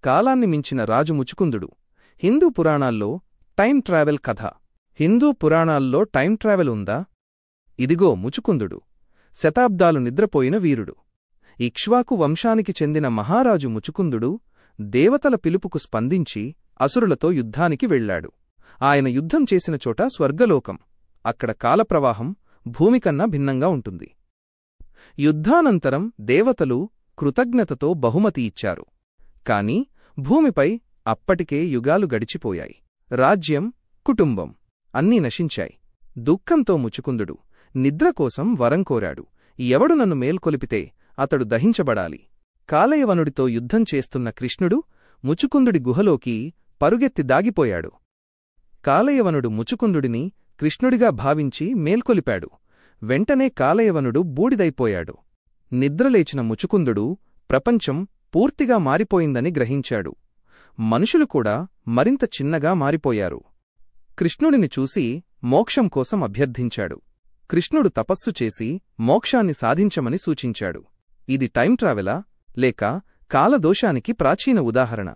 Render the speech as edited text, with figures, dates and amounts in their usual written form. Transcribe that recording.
కాలాన్ని మించిన రాజు ముచుకుందుడు. హిందూ పురాణాల్లో టైం ట్రావెల్ కథ. హిందూ పురాణాల్లో టైం ట్రావెల్ ఉందా? ఇదిగో ముచుకుందుడు. శతాబ్దాలు నిద్రపోయిన వీరుడు. ఇక్ష్వాకు వంశానికి చెందిన మహారాజు ముచుకుందుడు దేవతల పిలుపుకు స్పందించి అసురులతో యుద్ధానికి వెళ్లాడు. ఆయన యుద్ధం చేసిన చోట స్వర్గలోకం. అక్కడ కాలప్రవాహం భూమికన్నా భిన్నంగా ఉంటుంది. యుద్ధానంతరం దేవతలు కృతజ్ఞతతో బహుమతి ఇచ్చారు. కాని భూమిపై అప్పటికే యుగాలు గడిచిపోయాయి. రాజ్యం, కుటుంబం అన్నీ నశించాయి. దుఃఖంతో ముచుకుందుడు నిద్రకోసం వరం కోరాడు. ఎవడు నన్ను మేల్కొలిపితే అతడు దహించబడాలి. కాలయవనుడితో యుద్ధం చేస్తున్న కృష్ణుడు ముచుకుందుడి గుహలోకి పరుగెత్తి దాగిపోయాడు. కాలయవనుడు ముచుకుందుడిని కృష్ణుడిగా భావించి మేల్కొలిపాడు. వెంటనే కాలయవనుడు బూడిదైపోయాడు. నిద్రలేచిన ముచుకుందుడు ప్రపంచం పూర్తిగా మారిపోయిందని గ్రహించాడు. మనుషులు కూడా మరింత చిన్నగా మారిపోయారు. కృష్ణుడిని చూసి మోక్షం కోసం అభ్యర్థించాడు. కృష్ణుడు తపస్సు చేసి మోక్షాన్ని సాధించమని సూచించాడు. ఇది టైం ట్రావెలా లేక కాలదోషానికి ప్రాచీన ఉదాహరణ?